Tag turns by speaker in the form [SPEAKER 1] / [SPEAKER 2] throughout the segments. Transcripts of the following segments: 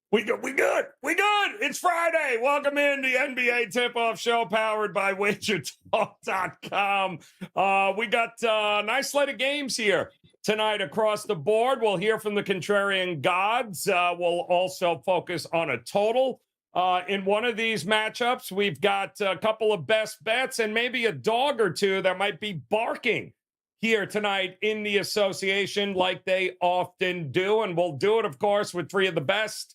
[SPEAKER 1] We good. It's Friday. Welcome in the NBA Tip-Off Show powered by WagerTalk.com. We got a nice slate of games here tonight across the board. We'll hear from the Contrarian gods. We'll also focus on a total in one of these matchups. We've got a couple of best bets and maybe a dog or two that might be barking here tonight in the association like they often do. And we'll do it, of course, with three of the best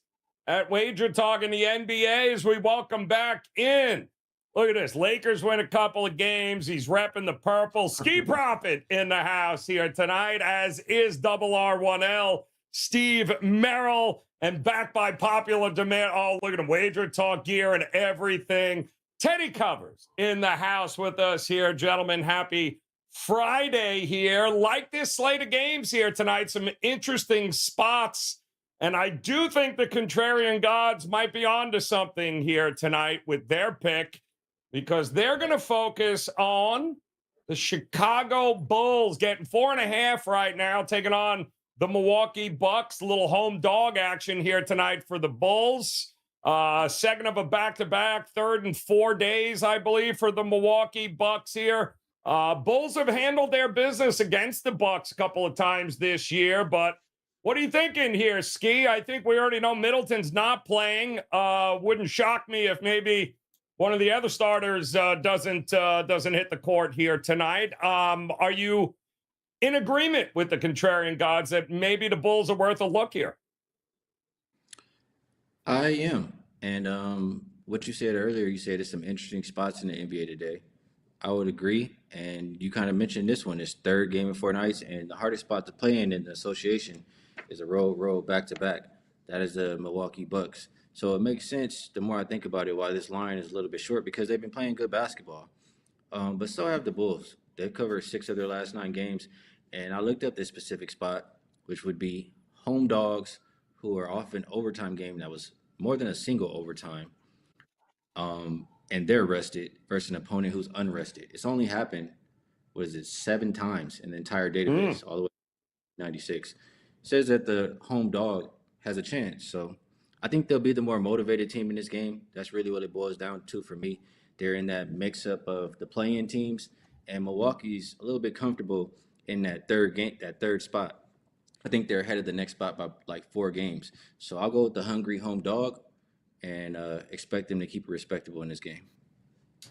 [SPEAKER 1] at WagerTalk in the NBA as we welcome back in. Look at this. Lakers win a couple of games. He's repping the purple. Skee Prophet in the house here tonight, as is R1L, Steve Merrill, and back by popular demand. Oh, look at him. WagerTalk gear and everything. Teddy Covers in the house with us here. Gentlemen, happy Friday here. Like this slate of games here tonight. Some interesting spots. And I do think the Contrarian gods might be onto something here tonight with their pick, because they're going to focus on the Chicago Bulls getting 4.5 right now, taking on the Milwaukee Bucks. A little home dog action here tonight for the Bulls. Second of a back-to-back, third in 4 days, I believe, for the Milwaukee Bucks here. Bulls have handled their business against the Bucks a couple of times this year, but what are you thinking here, Skee? I think we already know Middleton's not playing. Wouldn't shock me if maybe one of the other starters doesn't hit the court here tonight. Are you in agreement with the Contrarian gods that maybe the Bulls are worth a look here?
[SPEAKER 2] I am. And what you said earlier, you said there's some interesting spots in the NBA today. I would agree. And you kind of mentioned this one, this third game in 4 nights, and the hardest spot to play in the association is a road back-to-back. That is the Milwaukee Bucks. So it makes sense, the more I think about it, why this line is a little bit short, because they've been playing good basketball. But so have the Bulls. They've covered 6 of their last 9 games. And I looked up this specific spot, which would be home dogs who are off an overtime game that was more than a single overtime. And they're rested versus an opponent who's unrested. It's only happened, 7 times in the entire database, all the way to 96. It says that the home dog has a chance. So I think they'll be the more motivated team in this game. That's really what it boils down to for me. They're in that mix-up of the play-in teams, and Milwaukee's a little bit comfortable in that third spot. I think they're ahead of the next spot by like 4 games. So I'll go with the hungry home dog and expect them to keep it respectable in this game.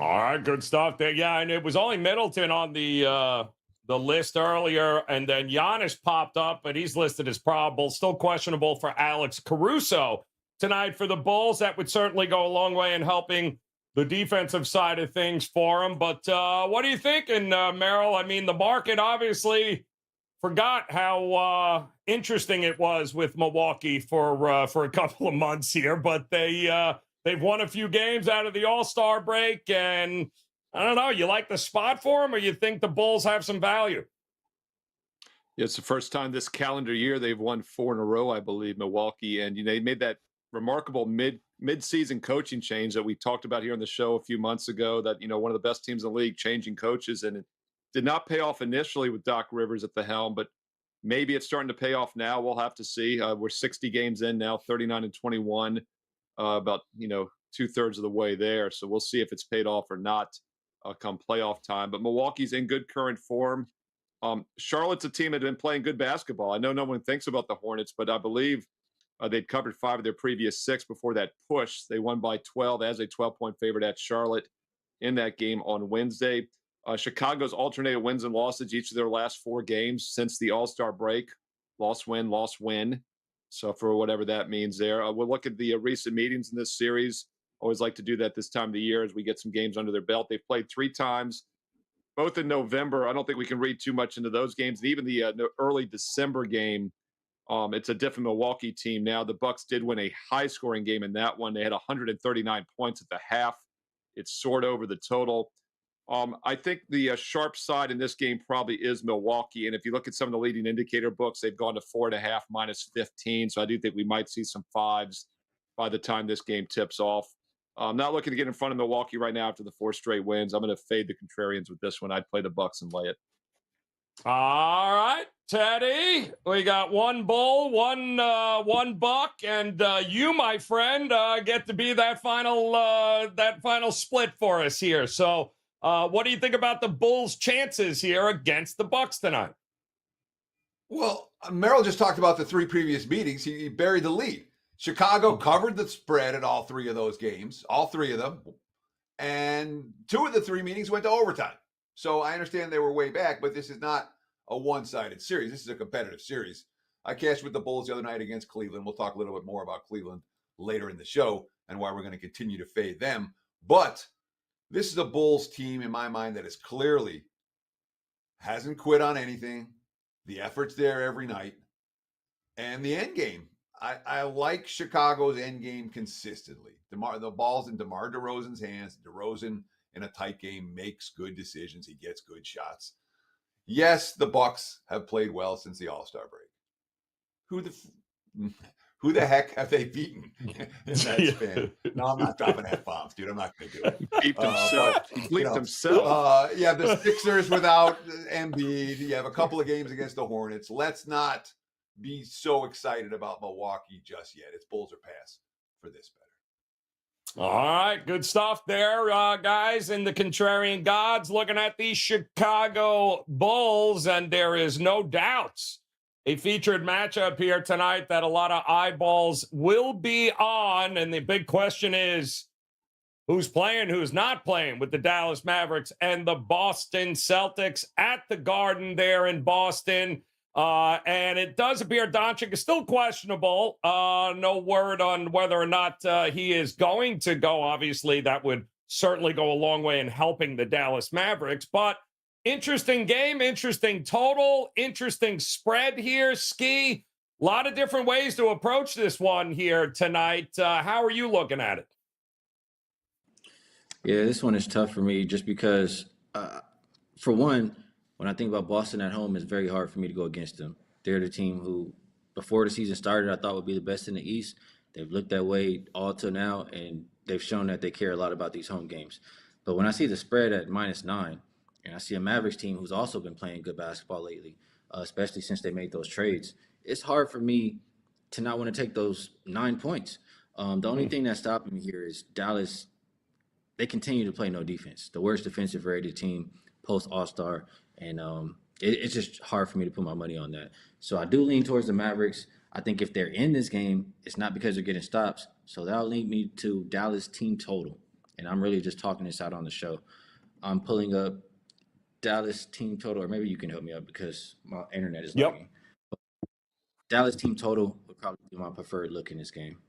[SPEAKER 1] All right, good stuff there. Yeah, and it was only Middleton on the list earlier, and then Giannis popped up, but he's listed as probable. Still questionable for Alex Caruso tonight for the Bulls. That would certainly go a long way in helping the defensive side of things for him. But what are you thinking, Merrill? I mean, the market obviously forgot how interesting it was with Milwaukee for a couple of months here, but they've won a few games out of the All-Star break, and I don't know, you like the spot for them, or you think the Bulls have some value?
[SPEAKER 3] Yeah, it's the first time this calendar year they've won 4 in a row, I believe, Milwaukee, and they made that remarkable mid-season coaching change that we talked about here on the show a few months ago, that one of the best teams in the league changing coaches, and it did not pay off initially with Doc Rivers at the helm, but maybe it's starting to pay off now. We'll have to see. We're 60 games in now, 39-21, about 2/3 of the way there. So we'll see if it's paid off or not come playoff time. But Milwaukee's in good current form. Charlotte's a team that had been playing good basketball. I know no one thinks about the Hornets, but I believe they'd covered 5 of their previous 6 before that push. They won by 12 as a 12-point favorite at Charlotte in that game on Wednesday. Chicago's alternated wins and losses each of their last 4 games since the All-Star break. Loss, win. So for whatever that means there. We'll look at the recent meetings in this series. Always like to do that this time of the year as we get some games under their belt. They've played 3 times, both in November. I don't think we can read too much into those games. And even the early December game, it's a different Milwaukee team now. The Bucks did win a high-scoring game in that one. They had 139 points at the half. It soared over the total. I think the sharp side in this game probably is Milwaukee. And if you look at some of the leading indicator books, they've gone to 4.5 -15. So I do think we might see some 5s by the time this game tips off. I'm not looking to get in front of Milwaukee right now after the 4 straight wins. I'm going to fade the Contrarians with this one. I'd play the Bucks and lay it.
[SPEAKER 1] All right. Teddy, we got one bull, one buck, and you, my friend, get to be that final split for us here. So, what do you think about the Bulls' chances here against the Bucks tonight?
[SPEAKER 4] Well, Merrill just talked about the three previous meetings. He buried the lead. Chicago covered the spread at all three of those games, all three of them. And two of the three meetings went to overtime. So I understand they were way back, but this is not a one-sided series. This is a competitive series. I cashed with the Bulls the other night against Cleveland. We'll talk a little bit more about Cleveland later in the show and why we're going to continue to fade them. But this is a Bulls team, in my mind, that is clearly hasn't quit on anything. The effort's there every night. And the end game. I like Chicago's end game consistently. The ball's in DeMar DeRozan's hands. DeRozan, in a tight game, makes good decisions. He gets good shots. Yes, the Bucks have played well since the All-Star break. Who the heck have they beaten in that span? No, I'm not dropping F-bombs, dude. I'm not going to do it.
[SPEAKER 3] Beeped himself. He bleeped himself.
[SPEAKER 4] You have the Sixers without Embiid. You have a couple of games against the Hornets. Let's not be so excited about Milwaukee just yet. It's Bulls or pass for this better.
[SPEAKER 1] All right, good stuff there, guys. And the Contrarian Gods looking at the Chicago Bulls, and there is no doubts a featured matchup here tonight that a lot of eyeballs will be on. And the big question is, who's playing, who's not playing with the Dallas Mavericks and the Boston Celtics at the Garden there in Boston. And it does appear Doncic is still questionable. No word on whether or not he is going to go. Obviously, that would certainly go a long way in helping the Dallas Mavericks. But interesting game, interesting total, interesting spread here. Skee, a lot of different ways to approach this one here tonight. How are you looking at it?
[SPEAKER 2] Yeah, this one is tough for me just because, for one, when I think about Boston at home, it's very hard for me to go against them. They're the team who, before the season started, I thought would be the best in the East. They've looked that way all till now, and they've shown that they care a lot about these home games. But when I see the spread at -9, and I see a Mavericks team who's also been playing good basketball lately, especially since they made those trades, it's hard for me to not want to take those 9 points. The only thing that's stopping me here is Dallas. They continue to play no defense. The worst defensive rated team post All-Star. And it's just hard for me to put my money on that. So I do lean towards the Mavericks. I think if they're in this game, it's not because they're getting stops. So that'll lead me to Dallas team total. And I'm really just talking this out on the show. I'm pulling up Dallas team total, or maybe you can help me out because my internet is lagging. Dallas team total would probably be my preferred look in this game.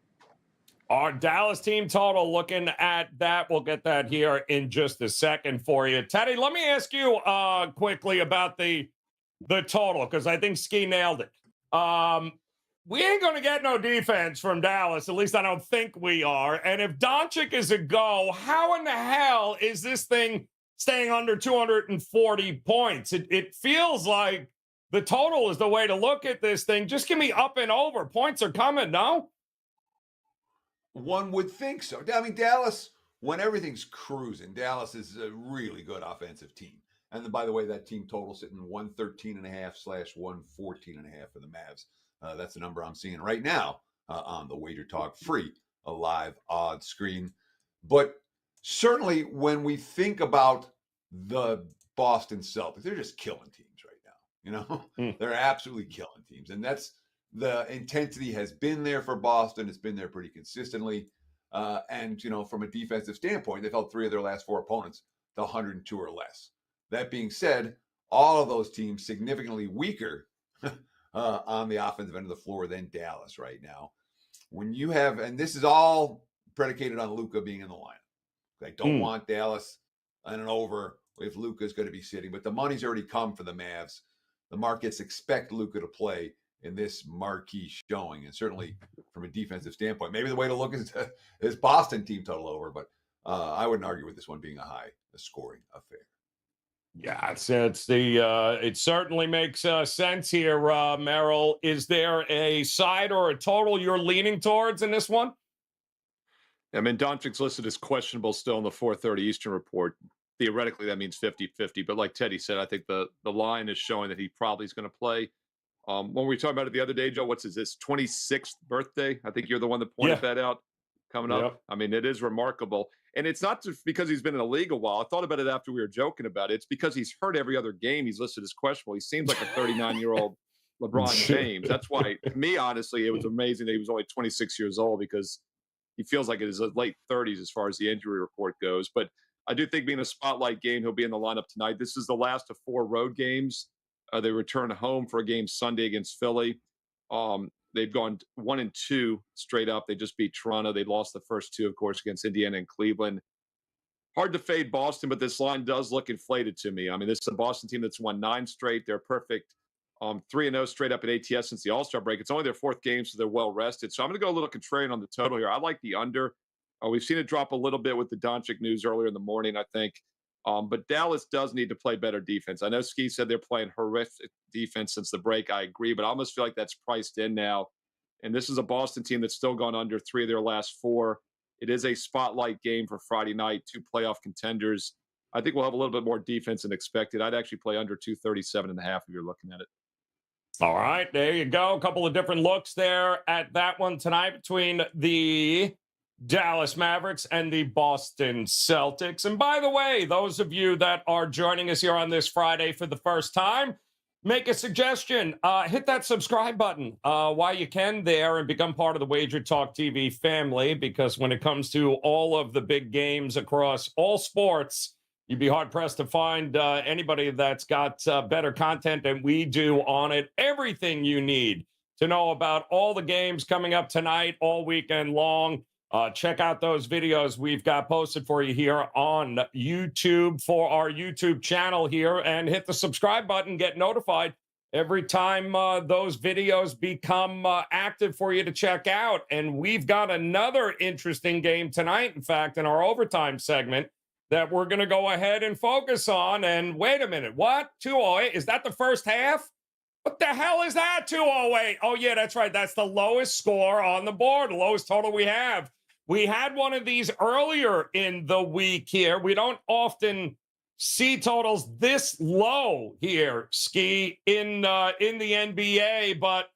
[SPEAKER 1] Our Dallas team total, looking at that. We'll get that here in just a second for you. Teddy, let me ask you quickly about the total, because I think Skee nailed it. We ain't going to get no defense from Dallas. At least I don't think we are. And if Doncic is a go, how in the hell is this thing staying under 240 points? It feels like the total is the way to look at this thing. Just give me up and over. Points are coming, no?
[SPEAKER 4] One would think so. I mean, Dallas, when everything's cruising, Dallas is a really good offensive team. And by the way, that team total sitting 113.5/114.5 for the Mavs. That's the number I'm seeing right now on the WagerTalk free, a live odds screen. But certainly when we think about the Boston Celtics, they're just killing teams right now. You know, they're absolutely killing teams. And that's, the intensity has been there for Boston. It's been there pretty consistently. And, you know, from a defensive standpoint, they've held 3 of their last 4 opponents to 102 or less. That being said, all of those teams significantly weaker on the offensive end of the floor than Dallas right now. When you have, and this is all predicated on Luka being in the lineup. They don't want Dallas on an over if Luka's going to be sitting, but the money's already come for the Mavs. The markets expect Luka to play in this marquee showing, and certainly from a defensive standpoint, maybe the way to look is Boston team total over, but I wouldn't argue with this one being a scoring affair.
[SPEAKER 1] Yeah, it certainly makes sense here, Merrill. Is there a side or a total you're leaning towards in this one?
[SPEAKER 3] I mean, Doncic's listed as questionable still in the 4:30 Eastern report. Theoretically, that means 50-50. But like Teddy said, I think the line is showing that he probably is going to play. When we talked about it the other day, Joe, what's his 26th birthday? I think you're the one that
[SPEAKER 1] Yeah.
[SPEAKER 3] pointed that out coming up.
[SPEAKER 1] Yep.
[SPEAKER 3] I mean, it is remarkable. And it's not just because he's been in the league a while. I thought about it after we were joking about it. It's because he's hurt every other game he's listed as questionable. He seems like a 39-year-old LeBron James. That's why, to me, honestly, it was amazing that he was only 26 years old, because he feels like it is his late 30s as far as the injury report goes. But I do think being a spotlight game, he'll be in the lineup tonight. This is the last of 4 road games. They return home for a game Sunday against Philly. They've gone 1-2 straight up. They just beat Toronto. They lost the first 2, of course, against Indiana and Cleveland. Hard to fade Boston, but this line does look inflated to me. I mean, this is a Boston team that's won 9 straight. They're perfect 3-0 straight up at ATS since the All-Star break. It's only their 4th game, so they're well rested. So I'm going to go a little contrarian on the total here. I like the under. We've seen it drop a little bit with the Doncic news earlier in the morning, I think. But Dallas does need to play better defense. I know Skee said they're playing horrific defense since the break. I agree, but I almost feel like that's priced in now. And this is a Boston team that's still gone under 3 of their last 4. It is a spotlight game for Friday night, 2 playoff contenders. I think we'll have a little bit more defense than expected. I'd actually play under 237.5 if you're looking at it.
[SPEAKER 1] All right, there you go. A couple of different looks there at that one tonight between the Dallas Mavericks and the Boston Celtics. And by the way, those of you that are joining us here on this Friday for the first time, make a suggestion. Hit that subscribe button while you can there and become part of the WagerTalk TV family, because when it comes to all of the big games across all sports, you'd be hard-pressed to find anybody that's got better content than we do on it. Everything you need to know about all the games coming up tonight, all weekend long. Check out those videos we've got posted for you here on YouTube for our YouTube channel here, and hit the subscribe button, get notified every time those videos become active for you to check out. And we've got another interesting game tonight, in fact, in our overtime segment that we're going to go ahead and focus on. And wait a minute, what? 208? Is that the first half? What the hell is that, 208? Oh, yeah, that's right. That's the lowest score on the board, the lowest total we have. We had one of these earlier in the week here. We don't often see totals this low here, Skee, in the NBA, but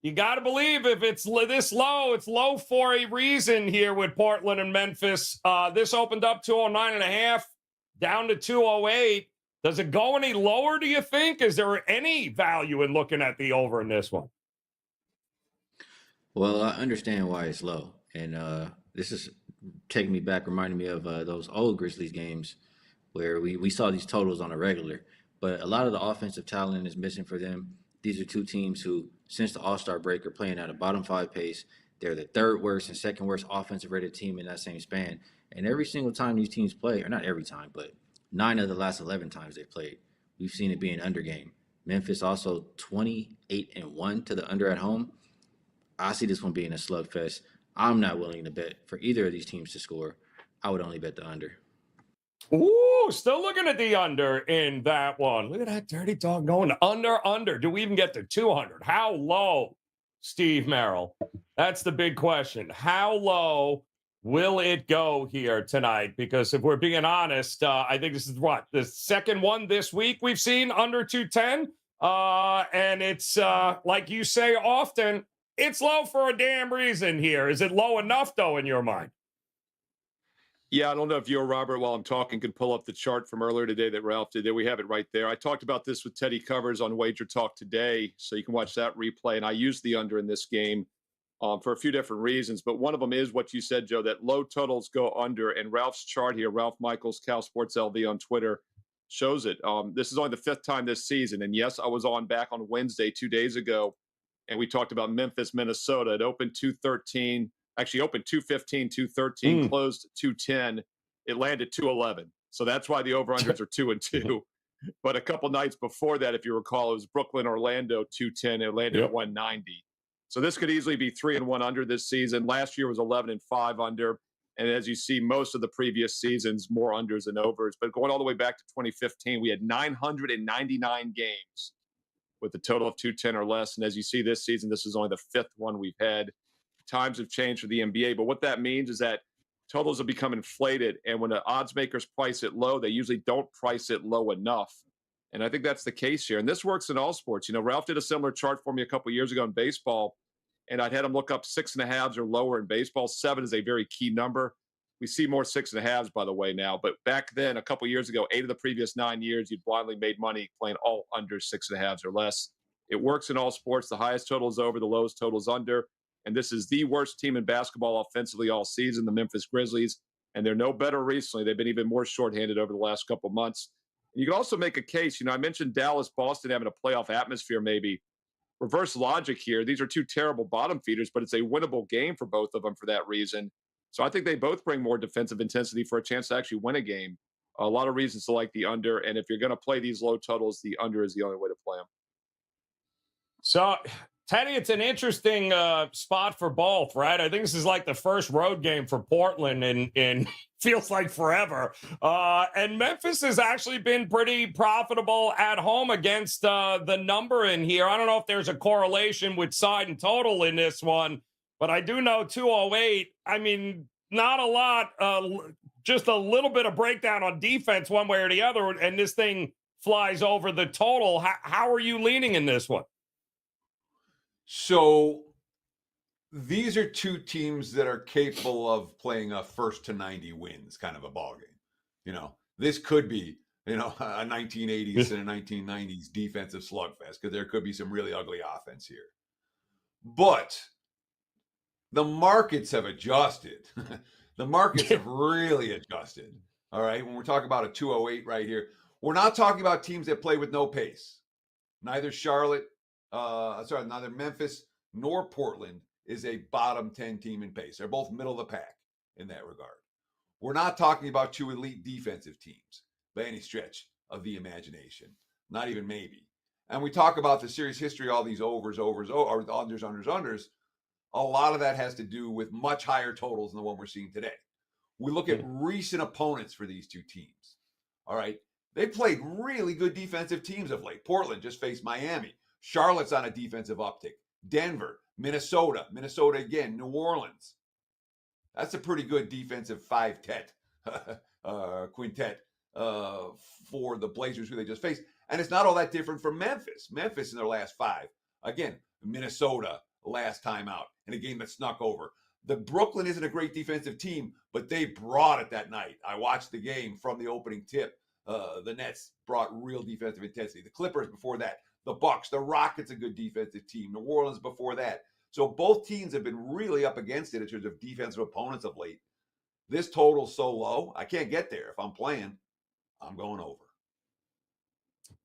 [SPEAKER 1] you got to believe if it's this low, it's low for a reason here with Portland and Memphis. This opened up 209.5, down to 208. Does it go any lower, do you think? Is there any value in looking at the over in this one?
[SPEAKER 2] Well, I understand why it's low. And this is taking me back, reminding me of those old Grizzlies games where we saw these totals on a regular. But a lot of the offensive talent is missing for them. These are 2 teams who, since the All-Star break, are playing at a bottom 5 pace. They're the 3rd worst and 2nd worst offensive rated team in that same span. And every single time these teams play, or not every time, but 9 of the last 11 times they played, we've seen it be an under game. Memphis also 28-1 to the under at home. I see this one being a slugfest. I'm not willing to bet for either of these teams to score. I would only bet the under.
[SPEAKER 1] Ooh, still looking at the under in that one. Look at that dirty dog going under. Do we even get to 200? How low, Steve Merrill? That's the big question. How low will it go here tonight? Because if we're being honest, I think this is the second one this week we've seen under 210. And it's like you say often, it's low for a damn reason here. Is it low enough, though, in your mind?
[SPEAKER 3] Yeah, I don't know if you or Robert, while I'm talking, can pull up the chart from earlier today that Ralph did. We have it right there. I talked about this with Teddy Covers on WagerTalk today, so you can watch that replay. And I used the under in this game for a few different reasons. But one of them is what you said, Joe, that low totals go under. And Ralph's chart here, Ralph Michaels, Cal Sports LV on Twitter, shows it. This is only the 5th time this season. And yes, I was on back on Wednesday 2 days ago, and we talked about Memphis, Minnesota. It opened 213. Actually opened 215, 213, closed 210. It landed 211. So that's why the over-unders are 2-2. But a couple nights before that, if you recall, it was Brooklyn, Orlando, 210. It landed at 190. So this could easily be 3-1 under this season. Last year was 11-5 under. And as you see, most of the previous seasons, more unders than overs. But going all the way back to 2015, we had 999 games with a total of 210 or less. And as you see this season, this is only the 5th one we've had. Times have changed for the NBA, but what that means is that totals have become inflated, and when the odds makers price it low, they usually don't price it low enough. And I think that's the case here. And this works in all sports. Ralph did a similar chart for me a couple years ago in baseball, and I'd had him look up 6.5s or lower in baseball. 7 is a very key number. We see more 6.5s, by the way, now. But back then, a couple years ago, 8 of the previous 9 years, you'd blindly made money playing all under 6.5s or less. It works in all sports. The highest total is over, the lowest total is under. And this is the worst team in basketball offensively all season, the Memphis Grizzlies. And they're no better recently. They've been even more shorthanded over the last couple months. And you can also make a case. I mentioned Dallas, Boston having a playoff atmosphere maybe. Reverse logic here. These are 2 terrible bottom feeders, but it's a winnable game for both of them for that reason. So I think they both bring more defensive intensity for a chance to actually win a game. A lot of reasons to like the under. And if you're going to play these low totals, the under is the only way to play them.
[SPEAKER 1] So, Teddy, it's an interesting spot for both, right? I think this is like the first road game for Portland in feels like forever. And Memphis has actually been pretty profitable at home against the number in here. I don't know if there's a correlation with side and total in this one, but I do know 208. I mean, not a lot, just a little bit of breakdown on defense one way or the other, and this thing flies over the total. How are you leaning in this one?
[SPEAKER 4] So these are 2 teams that are capable of playing a first to 90 wins kind of a ball game. This could be, a 1980s and a 1990s defensive slugfest, because there could be some really ugly offense here. But the markets have adjusted. The markets have really adjusted. All right. When we're talking about a 208 right here, we're not talking about teams that play with no pace. Neither Memphis nor Portland is a bottom 10 team in pace. They're both middle of the pack in that regard. We're not talking about 2 elite defensive teams by any stretch of the imagination. Not even maybe. And we talk about the series history, all these overs, or unders. A lot of that has to do with much higher totals than the one we're seeing today. We look at recent opponents for these 2 teams. All right. They played really good defensive teams of late. Portland just faced Miami. Charlotte's on a defensive uptick. Denver, Minnesota again, New Orleans. That's a pretty good defensive 5-tet quintet for the Blazers, who they just faced. And it's not all that different from Memphis. Memphis in their last 5. Again, Minnesota last time out in a game that snuck over. The Brooklyn isn't a great defensive team, but they brought it that night. I watched the game from the opening tip. The Nets brought real defensive intensity. The Clippers before that. The Bucks, the Rockets, a good defensive team. New Orleans before that. So both teams have been really up against it in terms of defensive opponents of late. This total's so low, I can't get there. If I'm playing, I'm going over.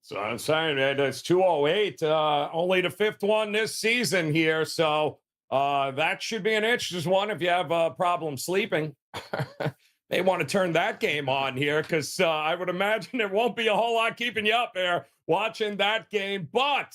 [SPEAKER 1] So I'm saying it's 208, only the 5th one this season here. So that should be an interesting one if you have a problem sleeping. They want to turn that game on here, because I would imagine there won't be a whole lot keeping you up there watching that game. But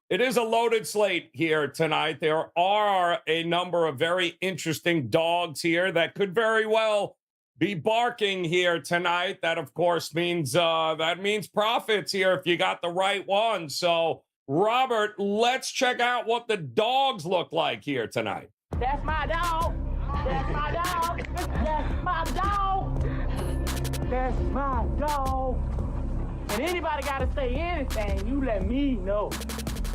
[SPEAKER 1] it is a loaded slate here tonight. There are a number of very interesting dogs here that could very well be barking here tonight. That, of course, means profits here if you got the right one. So, Robert, let's check out what the dogs look like here tonight.
[SPEAKER 5] That's my dog. That's my dog. That's my dog. That's my dog. And anybody got to say anything, you let me know.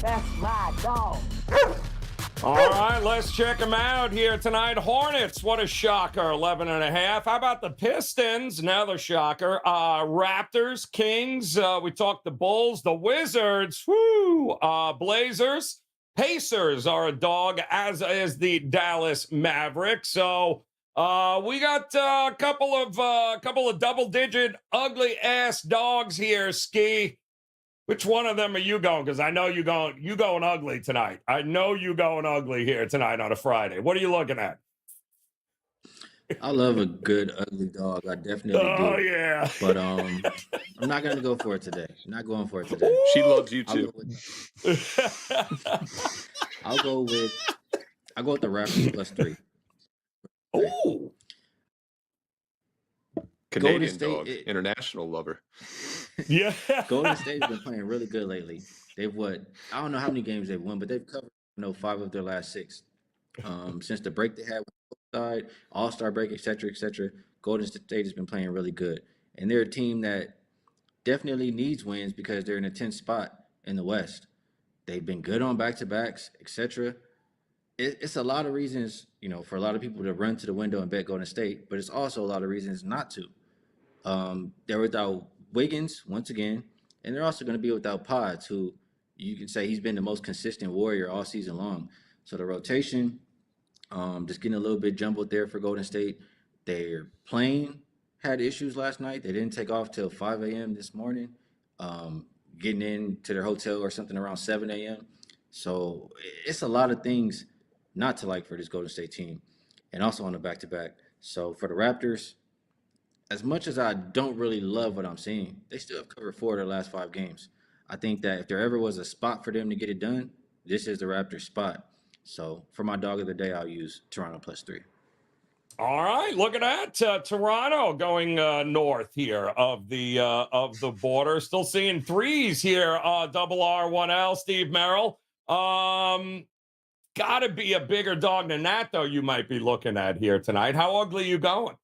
[SPEAKER 5] That's my dog.
[SPEAKER 1] All right, let's check them out here tonight. Hornets, what a shocker, 11.5. How about the Pistons? Another shocker. Raptors, Kings, we talked the Bulls, the Wizards, Blazers. Pacers are a dog, as is the Dallas Mavericks. So we got a couple of double-digit ugly-ass dogs here, Skee. Which one of them are you going? Because I know you going ugly tonight. I know you going ugly here tonight on a Friday. What are you looking at?
[SPEAKER 2] I love a good ugly dog. I definitely do.
[SPEAKER 1] Oh yeah.
[SPEAKER 2] But I'm not gonna go for it today. Not going for it today.
[SPEAKER 3] She loves you too.
[SPEAKER 2] I'll go with the Raptors +3.
[SPEAKER 1] Oh.
[SPEAKER 3] Canadian dog, international lover.
[SPEAKER 2] Yeah. Golden State's been playing really good lately. They've I don't know how many games they've won, but they've covered 5 of their last 6. Since the break they had with All-Star break, et cetera, Golden State has been playing really good. And they're a team that definitely needs wins because they're in a 10th spot in the West. They've been good on back-to-backs, etc. It's a lot of reasons, for a lot of people to run to the window and bet Golden State, but it's also a lot of reasons not to. They're without Wiggins once again, and they're also going to be without Pods, who you can say he's been the most consistent Warrior all season long. So the rotation, just getting a little bit jumbled there for Golden State. Their plane had issues last night. They didn't take off till 5 a.m. this morning. Getting into their hotel or something around 7 a.m. So it's a lot of things not to like for this Golden State team, and also on the back-to-back. So for the Raptors, as much as I don't really love what I'm seeing, they still have covered 4 of their last 5 games. I think that if there ever was a spot for them to get it done, this is the Raptors spot. So for my dog of the day, I'll use Toronto +3.
[SPEAKER 1] All right, look at that. Toronto going north here of the border. Still seeing threes here. Double R1L, Steve Merrill. Got to be a bigger dog than that, though, you might be looking at here tonight. How ugly you going?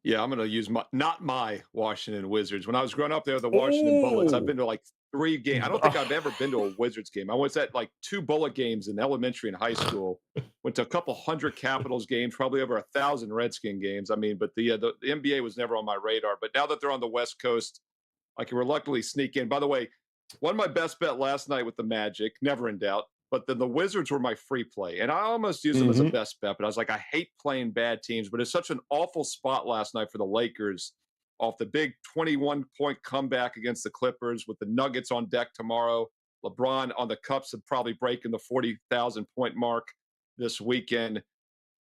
[SPEAKER 3] Yeah, I'm going to use not my Washington Wizards. When I was growing up there, the Washington Bullets, I've been to like 3 games. I don't think I've ever been to a Wizards game. I was at like 2 Bullet games in elementary and high school. Went to a couple hundred Capitals games, probably over 1,000 Redskin games. I mean, but the NBA was never on my radar. But now that they're on the West Coast, I can reluctantly sneak in. By the way, won my best bet last night with the Magic, never in doubt. But then the Wizards were my free play. And I almost used them as a best bet. But I was like, I hate playing bad teams. But it's such an awful spot last night for the Lakers off the big 21-point comeback against the Clippers with the Nuggets on deck tomorrow. LeBron on the cups of probably breaking the 40,000-point mark this weekend.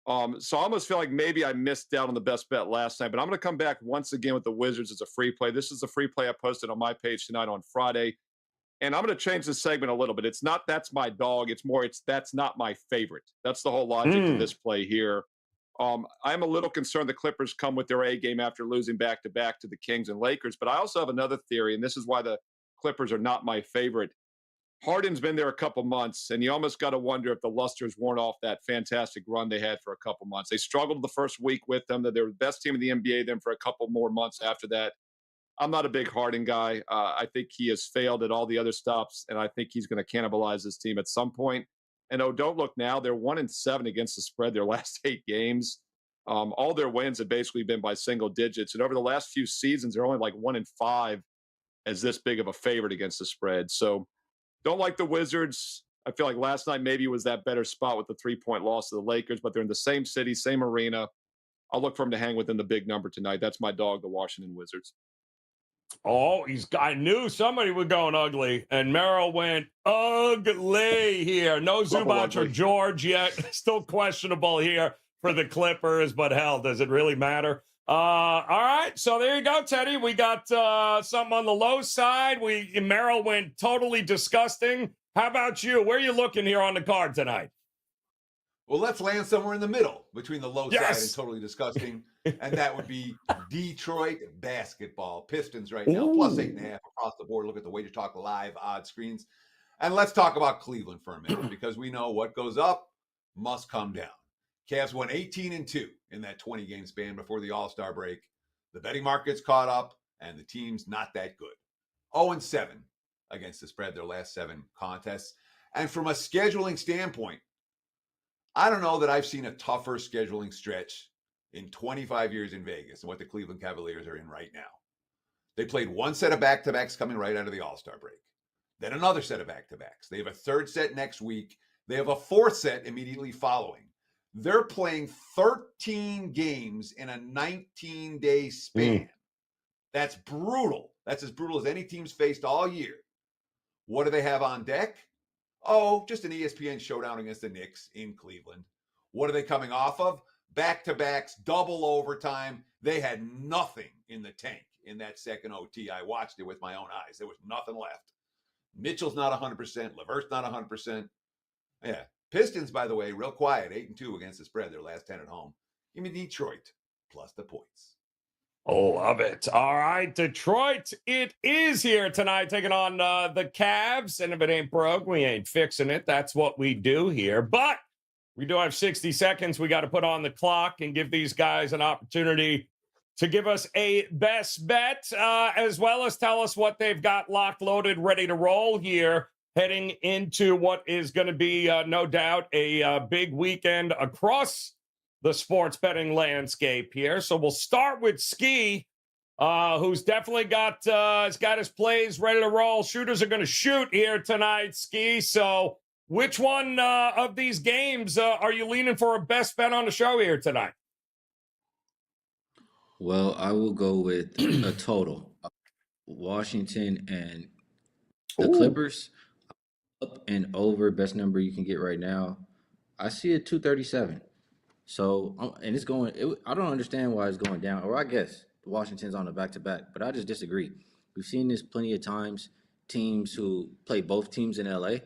[SPEAKER 3] So I almost feel like maybe I missed out on the best bet last night. But I'm going to come back once again with the Wizards as a free play. This is a free play I posted on my page tonight on Friday. And I'm going to change the segment a little bit. It's not that's my dog. It's more that's not my favorite. That's the whole logic to this play here. I'm a little concerned the Clippers come with their A game after losing back-to-back to the Kings and Lakers. But I also have another theory, and this is why the Clippers are not my favorite. Harden's been there a couple months, and you almost got to wonder if the luster's worn off that fantastic run they had for a couple months. They struggled the first week with them. That they were the best team in the NBA then for a couple more months after that. I'm not a big Harden guy. I think he has failed at all the other stops, and I think he's going to cannibalize his team at some point. And don't look now. They're 1-7 against the spread their last 8 games. All their wins have basically been by single digits. And over the last few seasons, they're only like 1-5 as this big of a favorite against the spread. So don't like the Wizards. I feel like last night maybe was that better spot with the 3-point loss to the Lakers, but they're in the same city, same arena. I'll look for them to hang within the big number tonight. That's my dog, the Washington Wizards.
[SPEAKER 1] Oh, I knew somebody was going ugly, and Merrill went ugly here. No Zubac or George yet. Still questionable here for the Clippers, but hell, does it really matter? All right, so there you go, Teddy. We got something on the low side. Merrill went totally disgusting. How about you? Where are you looking here on the card tonight?
[SPEAKER 4] Well, let's land somewhere in the middle between the low side and totally disgusting. And that would be Detroit basketball. Pistons right now, +8.5 across the board. Look at the WagerTalk live odds screens. And let's talk about Cleveland for a minute, because we know what goes up must come down. Cavs won 18-2 in that 20-game span before the All-Star break. The betting market's caught up, and the team's not that good. 0-7 against the spread their last 7 contests. And from a scheduling standpoint, I don't know that I've seen a tougher scheduling stretch in 25 years in Vegas than what the Cleveland Cavaliers are in right now. They played 1 set of back-to-backs coming right out of the All-Star break. Then another set of back-to-backs. They have a 3rd set next week. They have a 4th set immediately following. They're playing 13 games in a 19-day span. That's brutal. That's as brutal as any team's faced all year. What do they have on deck? Oh, just an ESPN showdown against the Knicks in Cleveland. What are they coming off of? Back-to-backs, double overtime. They had nothing in the tank in that second OT. I watched it with my own eyes. There was nothing left. Mitchell's not 100%. LeVert's not 100%. Yeah. Pistons, by the way, real quiet, 8-2 against the spread, their last 10 at home. Give me Detroit plus the points.
[SPEAKER 1] Oh, love it. All right, Detroit, it is here tonight, taking on the Cavs. And if it ain't broke, we ain't fixing it. That's what we do here. But we do have 60 seconds. We got to put on the clock and give these guys an opportunity to give us a best bet, as well as tell us what they've got locked, loaded, ready to roll here, heading into what is going to be, no doubt, a big weekend across the sports betting landscape here. So we'll start with Skee, who's definitely has got his plays ready to roll. Shooters are going to shoot here tonight, Skee. So which one of these games are you leaning for a best bet on the show here tonight?
[SPEAKER 2] Well, I will go with a total. Washington and the Clippers, up and over, best number you can get right now. I see it 237. So, and it's going, I don't understand why it's going down, or I guess Washington's on a back-to-back, but I just disagree. We've seen this plenty of times, teams who play both teams in LA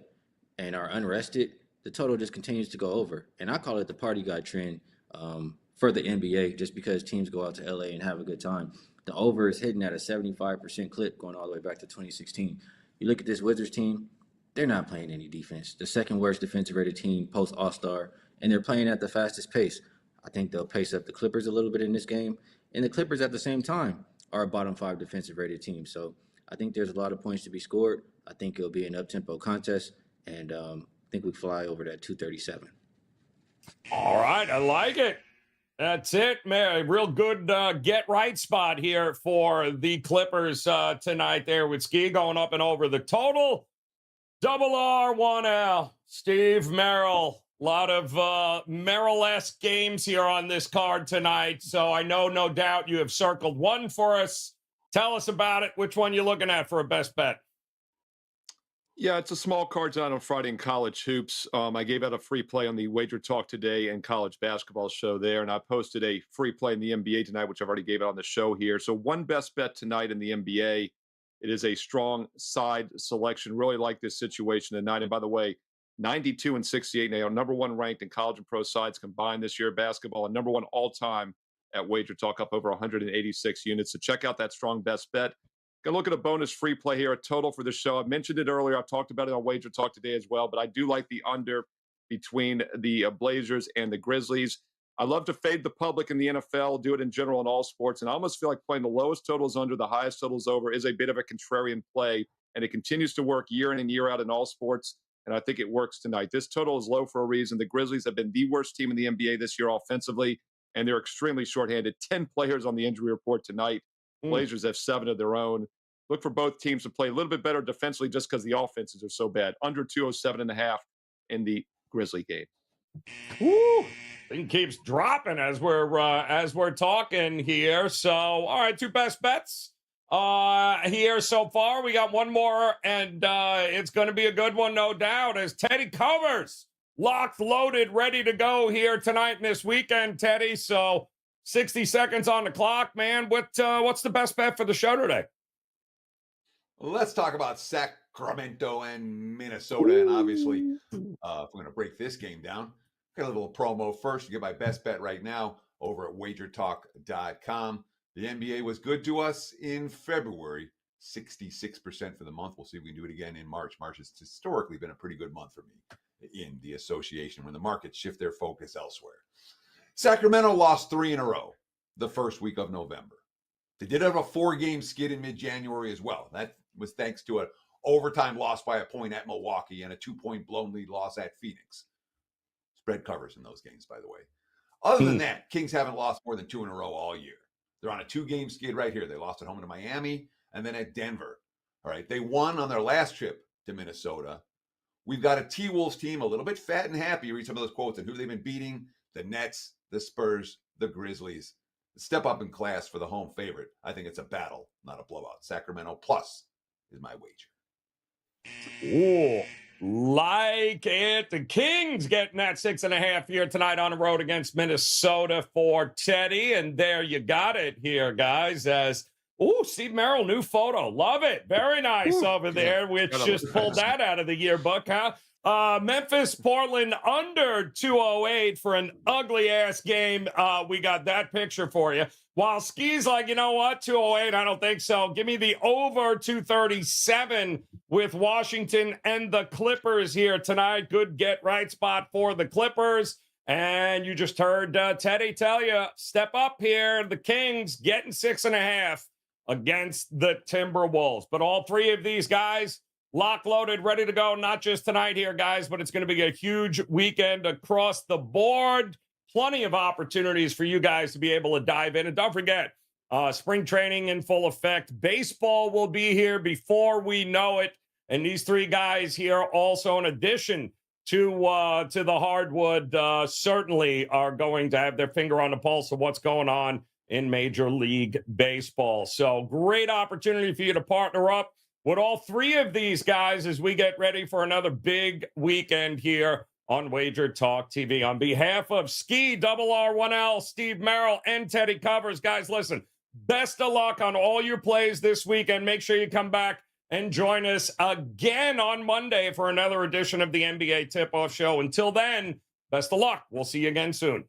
[SPEAKER 2] and are unrested, the total just continues to go over. And I call it the party guy trend for the NBA, just because teams go out to LA and have a good time. The over is hitting at a 75% clip going all the way back to 2016. You look at this Wizards team, they're not playing any defense. The second worst defensive rated team post All-Star, and they're playing at the fastest pace. I think they'll pace up the Clippers a little bit in this game. And the Clippers at the same time are a bottom 5 defensive rated team. So I think there's a lot of points to be scored. I think it'll be an up-tempo contest. And I think we fly over that 237.
[SPEAKER 1] All right, I like it. That's it, man. A real good get-right spot here for the Clippers tonight there with Skee going up and over the total. Double R1L, Steve Merrill. A lot of Merrill-esque games here on this card tonight. So I know, no doubt, you have circled one for us. Tell us about it. Which one you looking at for a best bet?
[SPEAKER 3] Yeah, it's a small cards out on Friday in college hoops. I gave out a free play on the WagerTalk today and college basketball show there, and I posted a free play in the NBA tonight, which I've already gave out on the show here. So one best bet tonight in the NBA. It is a strong side selection. Really like this situation tonight. And by the way, 92 and 68 now, number one ranked in college and pro sides combined this year, basketball, and number one all time at WagerTalk, up over 186 units. So check out that strong best bet. Gonna look at a bonus free play here, a total for the show. I mentioned it earlier. I've talked about it on WagerTalk today as well, but I do like the under between the Blazers and the Grizzlies. I love to fade the public in the NFL, do it in general in all sports, and I almost feel like playing the lowest totals under, the highest totals over is a bit of a contrarian play, and it continues to work year in and year out in all sports, and I think it works tonight. This total is low for a reason. The Grizzlies have been the worst team in the NBA this year offensively, and they're extremely shorthanded. 10 players on the injury report tonight. Blazers have 7 of their own. Look for both teams to play a little bit better defensively just because the offenses are so bad. Under 207.5 in the Grizzly game.
[SPEAKER 1] Woo! Thing keeps dropping as we're talking here. So, all right, 2 best bets here so far. We got one more, and it's going to be a good one, no doubt, as Teddy covers. Locked, loaded, ready to go here tonight and this weekend, Teddy. So 60 seconds on the clock, man. What's the best bet for the show today?
[SPEAKER 4] Let's talk about Sacramento and Minnesota. And obviously, if we're going to break this game down, got a little promo first. You get my best bet right now over at WagerTalk.com. The NBA was good to us in February, 66% for the month. We'll see if we can do it again in March. March has historically been a pretty good month for me in the association when the markets shift their focus elsewhere. Sacramento lost 3 in a row the first week of November. They did have a 4-game skid in mid-January as well. That was thanks to an overtime loss by a point at Milwaukee and a 2-point blown lead loss at Phoenix. Spread covers in those games, by the way. Other than that, Kings haven't lost more than 2 in a row all year. They're on a 2-game skid right here. They lost at home to Miami and then at Denver. All right, they won on their last trip to Minnesota. We've got a T-Wolves team a little bit fat and happy. Read some of those quotes and who they've been beating: the Nets, the Spurs, the Grizzlies. Step up in class for the home favorite. I think it's a battle, not a blowout. Sacramento plus is my wager.
[SPEAKER 1] Ooh, like it. The Kings getting that 6.5 here tonight on the road against Minnesota for Teddy. And there you got it here, guys. As Steve Merrill, new photo. Love it. Very nice over there, which just pulled that out of the yearbook, huh? Memphis, Portland under 208 for an ugly-ass game. We got that picture for you. While Skee's like, you know what, 208, I don't think so. Give me the over 237 with Washington and the Clippers here tonight. Good get-right spot for the Clippers. And you just heard Teddy tell you, step up here. The Kings getting 6.5 against the Timberwolves. But all three of these guys, lock loaded, ready to go. Not just tonight here, guys, but it's going to be a huge weekend across the board. Plenty of opportunities for you guys to be able to dive in. And don't forget, spring training in full effect. Baseball will be here before we know it. And these three guys here also, in addition to the hardwood, certainly are going to have their finger on the pulse of what's going on in Major League Baseball. So great opportunity for you to partner up with all three of these guys as we get ready for another big weekend here on Wager Talk TV. On behalf of Skee, R1L, Steve Merrill, and Teddy Covers, guys, listen, best of luck on all your plays this weekend. Make sure you come back and join us again on Monday for another edition of the NBA Tip-Off Show. Until then, best of luck. We'll see you again soon.